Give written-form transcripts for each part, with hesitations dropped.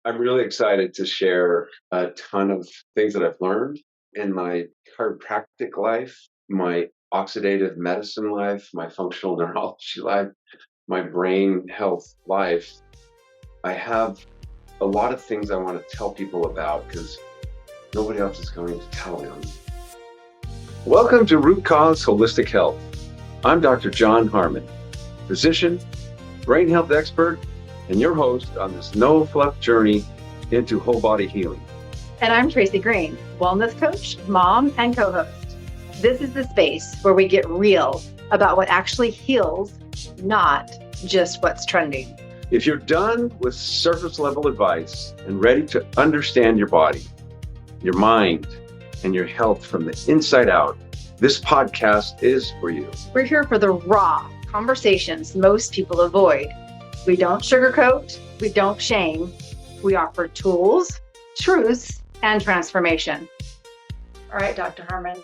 I'm really excited to share a ton of things that I've learned in my chiropractic life, my oxidative medicine life, my functional neurology life, my brain health life. I have a lot of things I want to tell people about because nobody else is going to tell them. Welcome to Root Cause Holistic Health. I'm Dr. Jon Harmon, physician, brain health expert, and your host on this no-fluff journey into whole body healing. And I'm Tracey Green, wellness coach, mom, and co-host. This is the space where we get real about what actually heals, not just what's trending. If you're done with surface level advice and ready to understand your body, your mind, and your health from the inside out, this podcast is for you. We're here for the raw conversations most people avoid. We don't sugarcoat, we don't shame. We offer tools, truths, and transformation. All right, Dr. Harmon,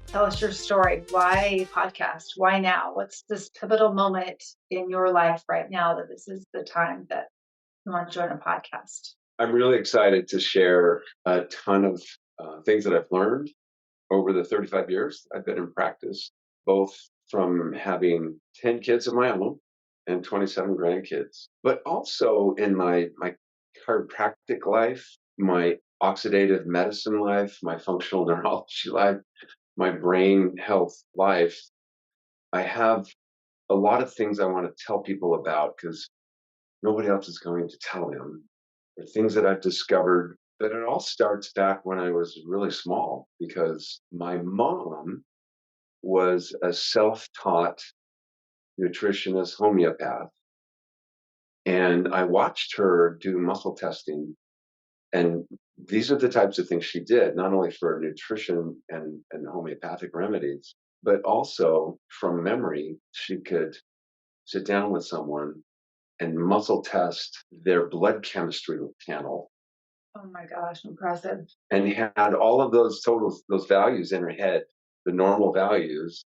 tell us your story. Why podcast? Why now? What's this pivotal moment in your life right now that this is the time that you want to join a podcast? I'm really excited to share a ton of things that I've learned over the 35 years I've been in practice, both from having 10 kids of my own and 27 grandkids, but also in my chiropractic life, my oxidative medicine life, my functional neurology life, my brain health life. I have a lot of things I want to tell people about because nobody else is going to tell them. They're things that I've discovered, but it all starts back when I was really small because my mom was a self-taught nutritionist homeopath. And I watched her do muscle testing. And these are the types of things she did, not only for nutrition and homeopathic remedies, but also from memory, she could sit down with someone and muscle test their blood chemistry panel. Oh my gosh, impressive. And had all of those values in her head, the normal values,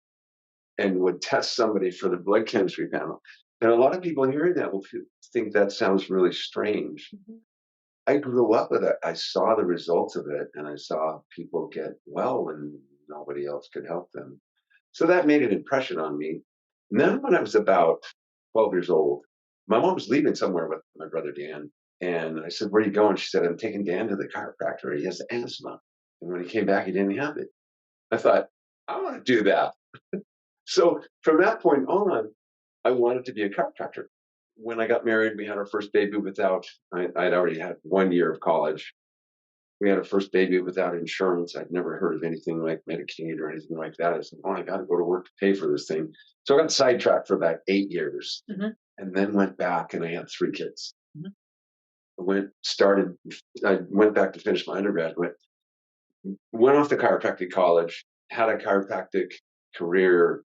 and would test somebody for the blood chemistry panel. And a lot of people hearing that will think that sounds really strange. Mm-hmm. I grew up with it. I saw the results of it, and I saw people get well when nobody else could help them. So that made an impression on me. And then when I was about 12 years old, my mom was leaving somewhere with my brother Dan. And I said, "Where are you going?" She said, "I'm taking Dan to the chiropractor. He has asthma." And when he came back, he didn't have it. I thought, I want to do that. So from that point on, I wanted to be a chiropractor. When I got married, we had our first baby without, I'd already had 1 year of college. We had our first baby without insurance. I'd never heard of anything like Medicaid or anything like that. I said, "Oh, I got to go to work to pay for this thing." So I got sidetracked for about 8 years, and then went back and I had 3 kids. I went back to finish my undergraduate, went off to chiropractic college, had a chiropractic career.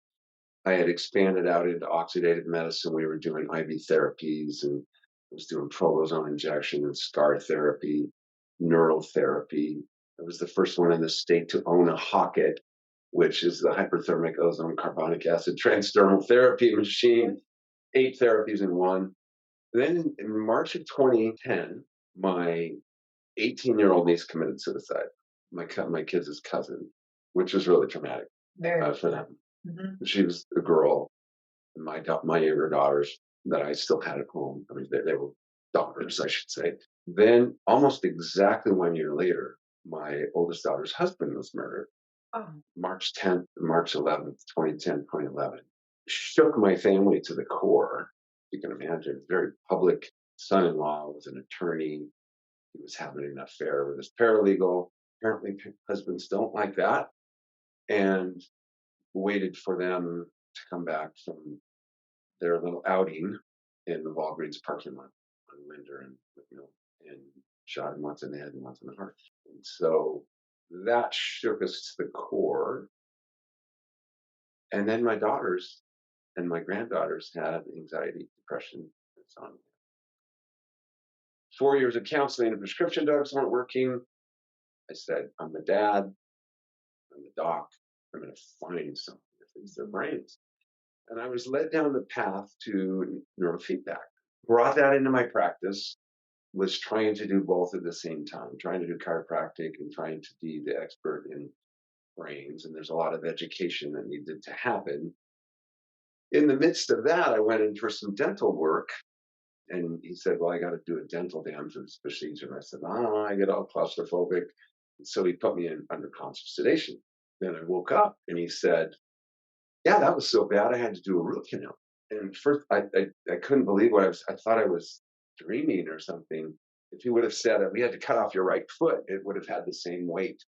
I had expanded out into oxidative medicine. We were doing IV therapies, and I was doing prolozone injection and scar therapy, neural therapy. I was the first one in the state to own a Hocket, which is the hyperthermic ozone carbonic acid transdermal therapy machine, 8 therapies in one. Then in March of 2010, my 18-year-old niece committed suicide. My kids' cousin, which was really traumatic for them. Mm-hmm. She was a girl, and my younger daughters that I still had at home. I mean, they were daughters, I should say. Then, almost exactly 1 year later, my oldest daughter's husband was murdered. Oh. March 10th, March 11th, 2010, 2011. Shook my family to the core. You can imagine, very public son-in-law was an attorney. He was having an affair with his paralegal. Apparently, husbands don't like that. And waited for them to come back from their little outing in the Walgreens parking lot on Linder and Whitmill, and shot him once in the head and once in the heart. And so that shook us to the core. And then my daughters and my granddaughters had anxiety, depression, insomnia. 4 years of counseling and prescription drugs weren't working. I said, I'm the dad, I'm the doc, I'm going to find something to fix their brains. And I was led down the path to neurofeedback, brought that into my practice, was trying to do both at the same time, trying to do chiropractic and trying to be the expert in brains. And there's a lot of education that needed to happen. In the midst of that, I went in for some dental work. And he said, "Well, I got to do a dental dam for this procedure." And I said, "Oh, I get all claustrophobic." And so he put me in under conscious sedation. Then I woke up and he said, "Yeah, that was so bad. I had to do a root canal." And first, I couldn't believe what I was. I thought I was dreaming or something. If he would have said, "We had to cut off your right foot," it would have had the same weight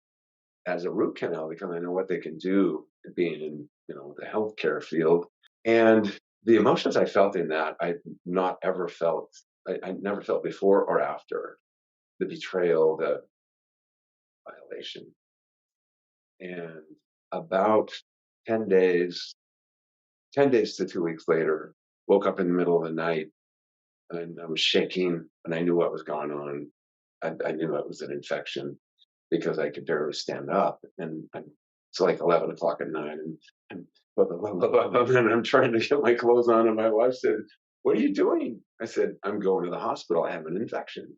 as a root canal because I know what they can do being in the healthcare field. And the emotions I felt in that, I've not ever felt. I never felt before or after the betrayal, the violation. And about 10 days, 10 days to 2 weeks later, woke up in the middle of the night and I was shaking and I knew what was going on. I knew it was an infection because I could barely stand up. And it's like 11 o'clock at night and, blah, blah, blah, blah, blah, blah, and I'm trying to get my clothes on. And my wife said, "What are you doing?" I said, "I'm going to the hospital. I have an infection."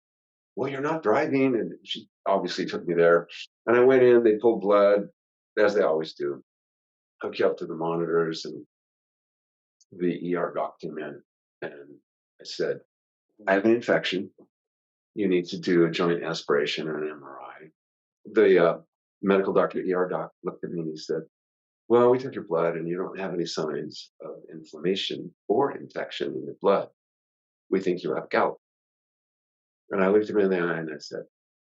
"Well, you're not driving." And she obviously took me there. And I went in, they pulled blood, as they always do, hook you up to the monitors. And the ER doc came in and I said, "I have an infection. You need to do a joint aspiration and an MRI." The medical doctor, ER doc, looked at me and he said, "Well, we took your blood and you don't have any signs of inflammation or infection in your blood. We think you have gout." And I looked him in the eye and I said,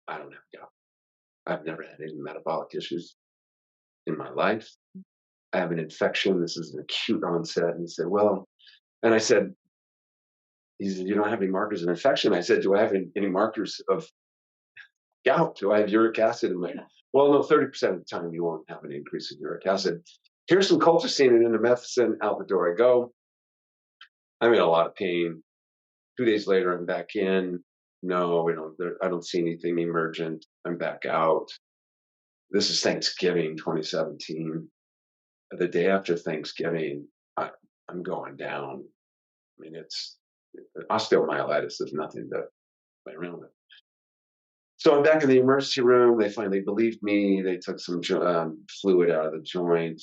"I don't have gout. I've never had any metabolic issues in my life. I have an infection. This is an acute onset." And he said, "Well," and I said, he said, "You don't have any markers of infection." I said, "Do I have any markers of gout? Do I have uric acid in my?" Yeah. "Well, no, 30% of the time you won't have an increase in uric acid. Here's some colchicine and indomethacin. Out the door I go. I'm in a lot of pain. 2 days later, I'm back in. No, we don't. I don't see anything emergent. I'm back out. This is Thanksgiving 2017. The day after Thanksgiving, I, I'm going down. I mean, it's osteomyelitis is nothing to play around with. So I'm back in the emergency room. They finally believed me. They took some fluid out of the joint.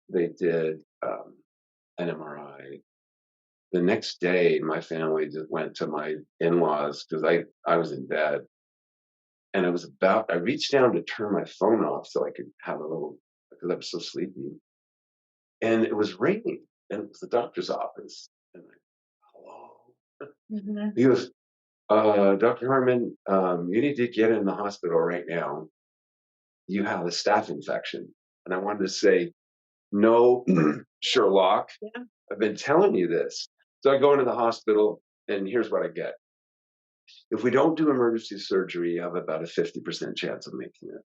They did an MRI. The next day, my family just went to my in-laws because I was in bed and I reached down to turn my phone off so I could have a little because I was so sleepy. And it was ringing and it was the doctor's office. And I, hello. Mhm. He goes, "Dr. Harmon, you need to get in the hospital right now. You have a staph infection." And I wanted to say, "No, Sherlock, Yeah. I've been telling you this." So I go into the hospital and here's what I get. If we don't do emergency surgery, you have about a 50% chance of making it.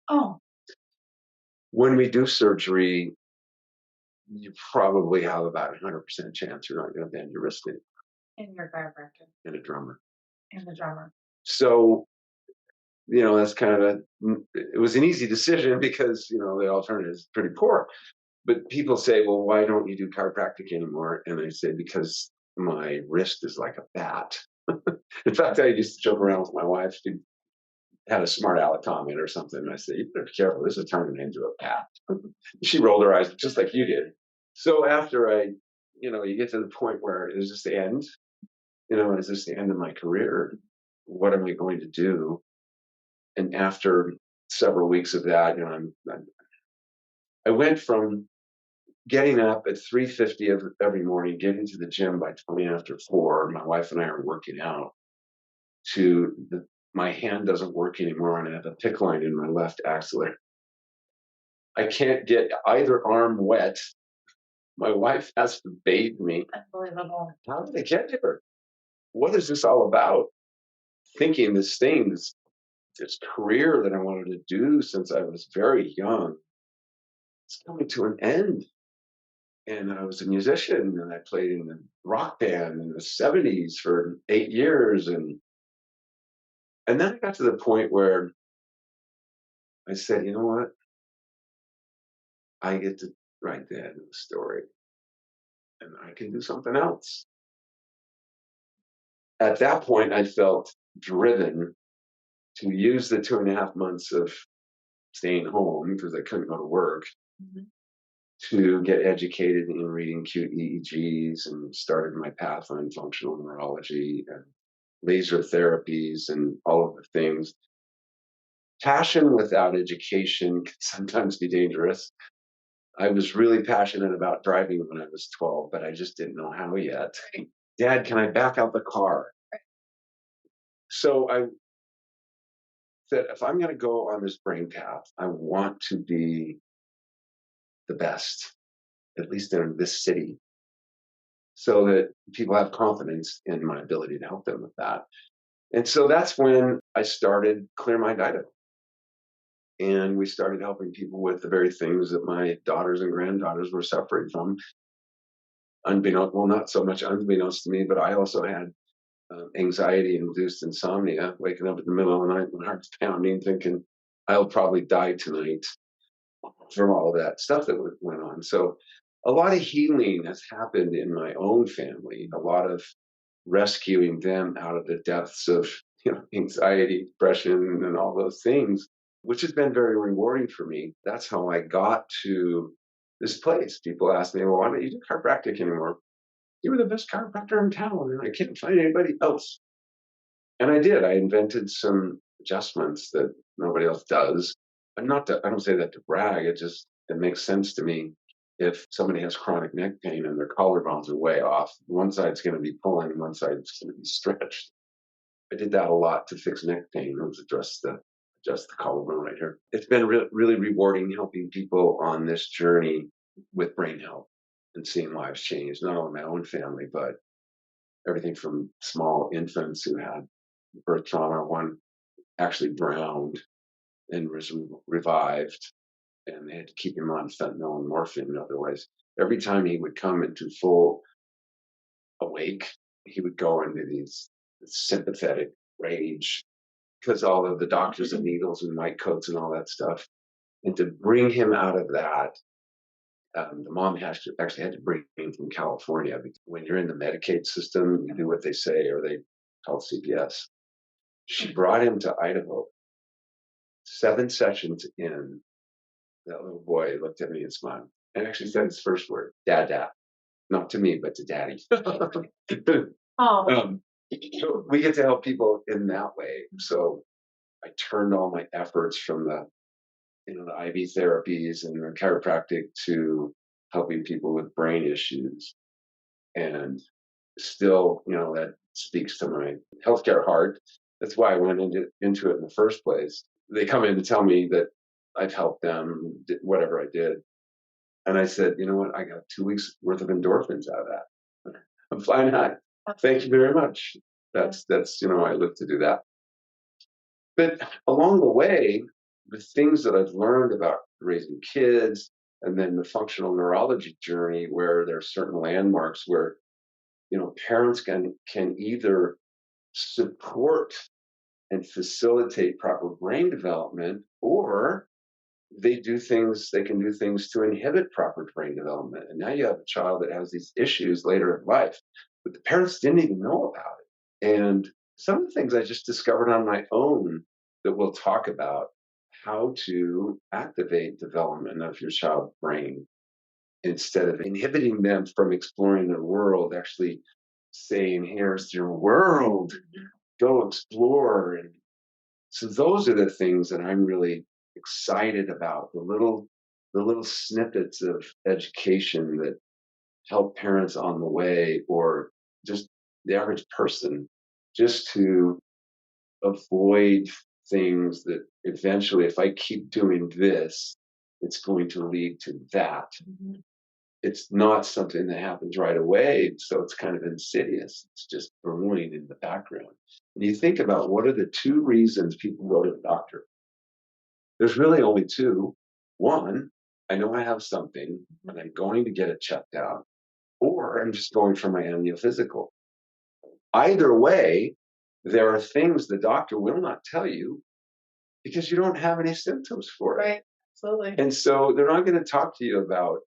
Oh, When we do surgery, you probably have about a 100% chance you're not going to bend your wrist and your chiropractor in a drummer. and the drummer. So, that's kind of it was an easy decision because, the alternative is pretty poor. But people say, "Well, why don't you do chiropractic anymore?" And I say, "Because my wrist is like a bat." In fact, I used to joke around with my wife. She had a smart aleck comment or something. And I said, "You better be careful. This is turning into a bat." She rolled her eyes just like you did. So after you get to the point where is this the end? Is this the end of my career? What am I going to do? And after several weeks of that, I went from getting up at 3:50 every morning, getting to the gym by 20 after 4. My wife and I are working out to my hand doesn't work anymore, and I have a PICC line in my left axilla. I can't get either arm wet. My wife has to bathe me. Unbelievable. How did I get here? What is this all about? Thinking this career that I wanted to do since I was very young, it's coming to an end. And I was a musician and I played in a rock band in the 70s for 8 years. And then I got to the point where I said, "You know what? I get to write the end of the story and I can do something else." At that point, I felt driven to use the 2.5 months of staying home because I couldn't go to work to get educated in reading acute EEGs and started my path on functional neurology and laser therapies and all of the things. Passion without education can sometimes be dangerous. I was really passionate about driving when I was 12, but I just didn't know how yet. Dad, can I back out the car? So I said, if I'm going to go on this brain path, I want to be the best, at least in this city, so that people have confidence in my ability to help them with that. And so that's when I started Clear Mind Idaho. And we started helping people with the very things that my daughters and granddaughters were suffering from. Unbeknownst, well, not so much unbeknownst to me, but I also had anxiety-induced insomnia, waking up in the middle of the night, my heart's pounding, thinking I'll probably die tonight from all of that stuff that went on. So a lot of healing has happened in my own family, a lot of rescuing them out of the depths of anxiety, depression, and all those things, which has been very rewarding for me. That's how I got to this place. People ask me, well, why don't you do chiropractic anymore? You were the best chiropractor in town, and I can't find anybody else. And I did. I invented some adjustments that nobody else does. And not to, I don't say that to brag. It makes sense to me. If somebody has chronic neck pain and their collarbones are way off, one side's going to be pulling, one side's going to be stretched. I did that a lot to fix neck pain. It was adjust the collarbone right here. It's been really rewarding helping people on this journey with brain health and seeing lives change, not only my own family, but everything from small infants who had birth trauma. One actually drowned and was revived, and they had to keep him on fentanyl and morphine. Otherwise, every time he would come into full awake, he would go into these sympathetic rage because all of the doctors and needles and white coats and all that stuff. And to bring him out of that, the mom actually had to bring him from California, because when you're in the Medicaid system, you do what they say, or they call CPS. She brought him to Idaho. 7 sessions in, that little boy looked at me and smiled and actually said his first word, "Dad, Dad." Not to me, but to Daddy. Oh, We get to help people in that way. So I turned all my efforts from the IV therapies and the chiropractic to helping people with brain issues. And still, that speaks to my healthcare heart. That's why I went into it in the first place. They come in to tell me that I've helped them, whatever I did. And I said, you know what? I got 2 weeks worth of endorphins out of that. I'm flying high. Thank you very much. That's I live to do that. But along the way, the things that I've learned about raising kids, and then the functional neurology journey, where there are certain landmarks where parents can either support and facilitate proper brain development, or they can do things to inhibit proper brain development. And now you have a child that has these issues later in life, but the parents didn't even know about it. And some of the things I just discovered on my own that we'll talk about, how to activate development of your child's brain instead of inhibiting them from exploring their world, actually saying, here's your world, go explore. And so those are the things that I'm really excited about, the little snippets of education that help parents on the way, or just the average person, just to avoid things that eventually, if I keep doing this, it's going to lead to that. It's not something that happens right away, so it's kind of insidious. It's just brewing in the background. And you think about, what are the 2 reasons people go to the doctor? There's really only 2. One, I know I have something and I'm going to get it checked out, or I'm just going for my annual physical. Either way, there are things the doctor will not tell you because you don't have any symptoms for it. right. Absolutely. And so they're not going to talk to you about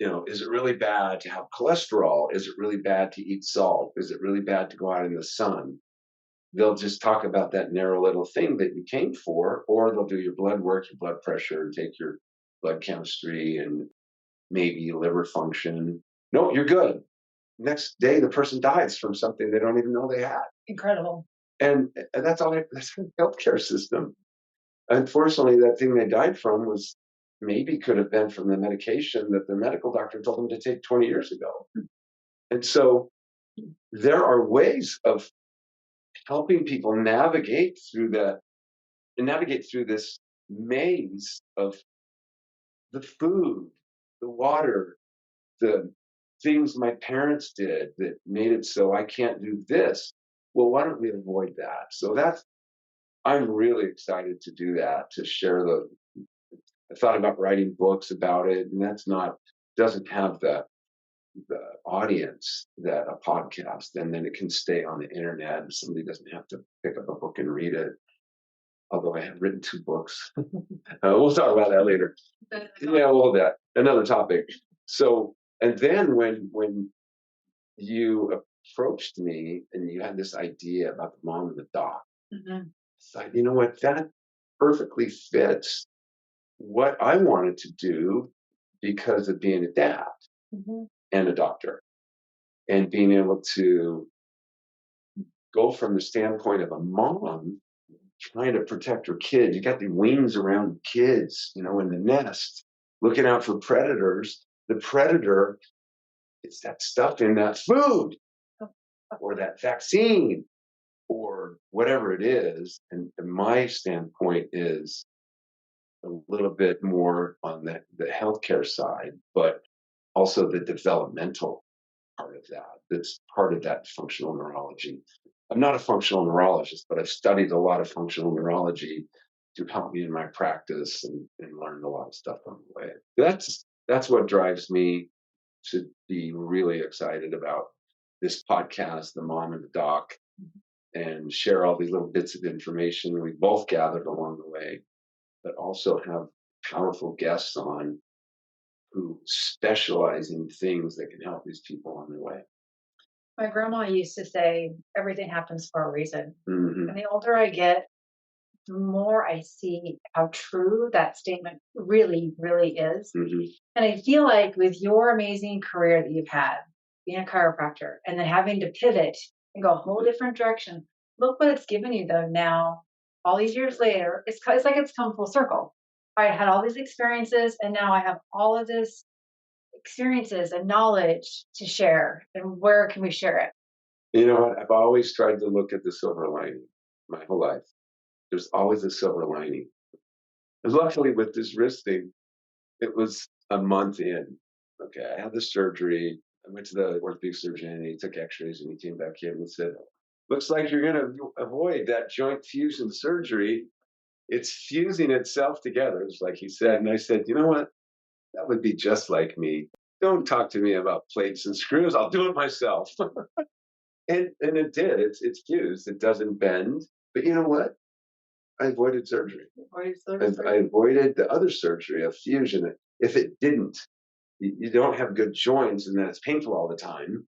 is it really bad to have cholesterol? Is it really bad to eat salt? Is it really bad to go out in the sun? They'll just talk about that narrow little thing that you came for, or they'll do your blood work, your blood pressure, and take your blood chemistry and maybe liver function. No, you're good. Next day, the person dies from something they don't even know they had. Incredible. And that's all. That's the healthcare system. Unfortunately, that thing they died from was maybe could have been from the medication that their medical doctor told them to take 20 years ago. And so there are ways of helping people navigate through this maze of the food, the water, the things my parents did that made it so I can't do this. Well, why don't we avoid that? So I'm really excited to do that, to share I thought about writing books about it, and doesn't have the audience that a podcast, and then it can stay on the internet and somebody doesn't have to pick up a book and read it. Although I have written 2 books. We'll talk about that later. Yeah, well, another topic. So, and then when you approached me and you had this idea about the mom and the doc, it's like, you know what, that perfectly fits what I wanted to do because of being a dad and a doctor and being able to go from the standpoint of a mom trying to protect her kid. You got the wings around kids, in the nest, looking out for predators. The predator, it's that stuff in that food or that vaccine or whatever it is. And my standpoint is a little bit more on the healthcare side, but also the developmental part of that. That's part of that functional neurology. I'm not a functional neurologist, but I've studied a lot of functional neurology to help me in my practice and learned a lot of stuff on the way. That's what drives me to be really excited about this podcast, The Mom and the Doc, and share all these little bits of information we both gathered along the way, but also have powerful guests on who specialize in things that can help these people on their way. My grandma used to say, everything happens for a reason. Mm-hmm. And the older I get, the more I see how true that statement really, really is. Mm-hmm. And I feel like with your amazing career that you've had, being a chiropractor, and then having to pivot and go a whole different direction, look what it's given you though now, all these years later, it's like it's come full circle. I had all these experiences and now I have all of this experiences and knowledge to share. And where can we share it? You know what? I've always tried to look at the silver lining my whole life. There's always a silver lining. And luckily with this wrist thing, it was a month in. Okay, I had the surgery. I went to the orthopedic surgeon and he took x-rays and he came back in and said, looks like you're going to avoid that joint fusion surgery. It's fusing itself together, it's like he said. And I said, you know what? That would be just like me. Don't talk to me about plates and screws. I'll do it myself. and it did. It's fused. It doesn't bend. But you know what? I avoided surgery. I avoided the other surgery of fusion. If it didn't, you don't have good joints and then it's painful all the time.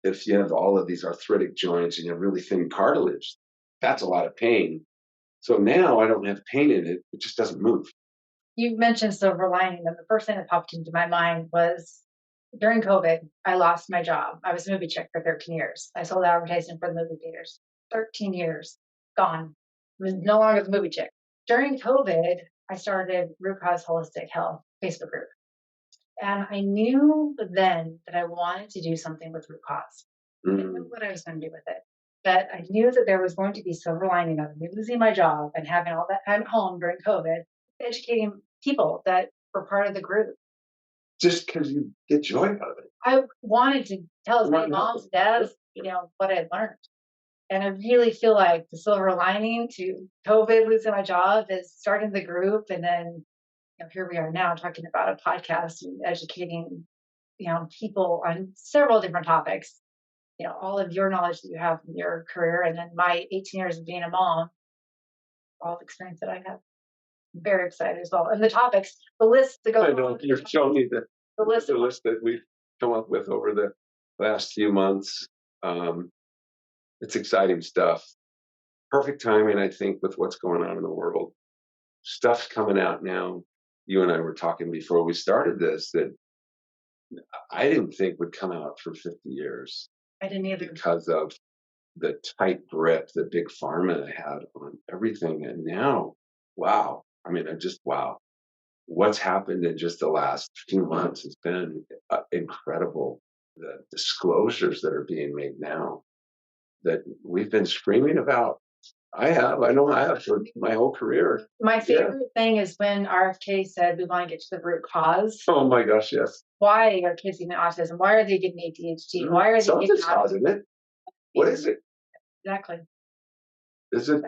If you have all of these arthritic joints and you have really thin cartilage, that's a lot of pain. So now I don't have pain in it. It just doesn't move. You mentioned silver lining, and the first thing that popped into my mind was during COVID, I lost my job. I was a movie chick for 13 years. I sold advertising for the movie theaters. 13 years, gone. I was no longer the movie chick. During COVID, I started Root Cause Holistic Health Facebook group. And I knew then that I wanted to do something with root cause. I didn't know what I was going to do with it. But I knew that there was going to be silver lining of me losing my job and having all that time at home during COVID, educating people that were part of the group. Just because you get joy out of it. I wanted to tell as many moms, dads, what I had learned. And I really feel like the silver lining to COVID, losing my job, is starting the group. And then here we are now talking about a podcast and educating people on several different topics. All of your knowledge that you have in your career, and then my 18 years of being a mom, all the experience that I have. I'm very excited as well. And the topics, the list that goes I know, you're showing me The list that we've come up with over the last few months. It's exciting stuff. Perfect timing, I think, with what's going on in the world. Stuff's coming out now. You and I were talking before we started this that I didn't think would come out for 50 years I didn't either. because of the tight grip that big pharma had on everything. And now, wow. I mean, wow. What's happened in just the last few months has been incredible. The disclosures that are being made now that we've been screaming about. I know I have for my whole career. My favorite thing is when RFK said we want to get to the root cause. Oh my gosh, yes. Why are kids getting autism? Why are they getting ADHD? Why are they Something's getting causing it? What is it? Exactly. Is it?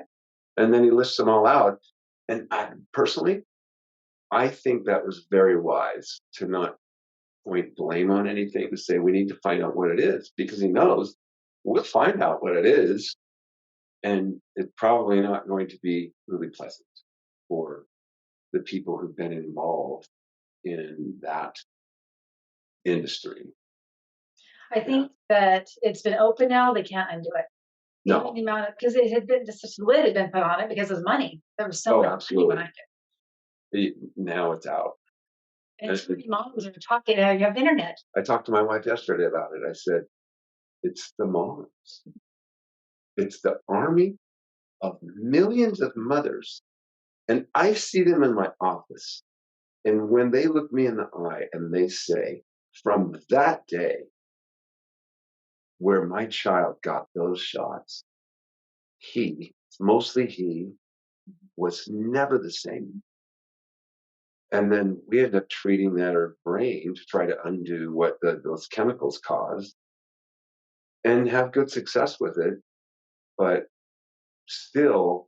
And then he lists them all out. And personally, I think that was very wise to not point blame on anything, to say we need to find out what it is, because he knows we'll find out what it is. And it's probably not going to be really pleasant for the people who've been involved in that industry. I think that it's been open now. They can't undo it. No. The amount of, because it had been just such a lid had been put on it because of money. There was so much money behind it. Now it's out. And too many moms are talking. You have internet. I talked to my wife yesterday about it. I said, it's the moms. It's the army of millions of mothers. And I see them in my office. And when they look me in the eye and they say, from that day where my child got those shots, mostly he, was never the same. And then we end up treating their brain to try to undo what those chemicals caused and have good success with it. But still,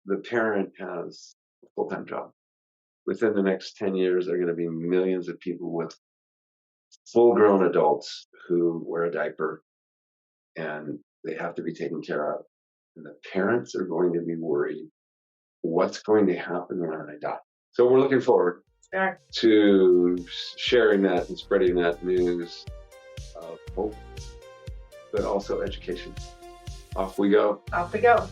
the parent has a full-time job. Within the next 10 years, there are going to be millions of people with full-grown adults who wear a diaper and they have to be taken care of. And the parents are going to be worried, what's going to happen when I die? So we're looking forward to sharing that and spreading that news of hope, but also education. Off we go. Off we go.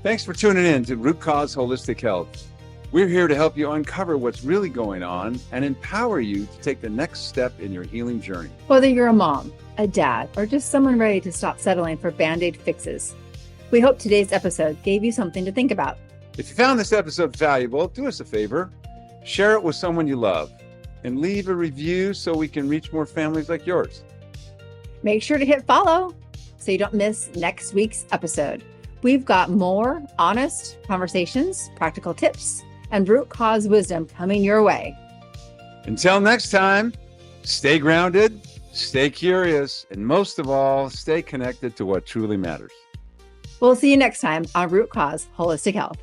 Thanks for tuning in to Root Cause Holistic Health. We're here to help you uncover what's really going on and empower you to take the next step in your healing journey. Whether you're a mom, a dad, or just someone ready to stop settling for Band-Aid fixes, we hope today's episode gave you something to think about. If you found this episode valuable, do us a favor, share it with someone you love, and leave a review so we can reach more families like yours. Make sure to hit follow so you don't miss next week's episode. We've got more honest conversations, practical tips, and root cause wisdom coming your way. Until next time, stay grounded, stay curious, and most of all, stay connected to what truly matters. We'll see you next time on Root Cause Holistic Health.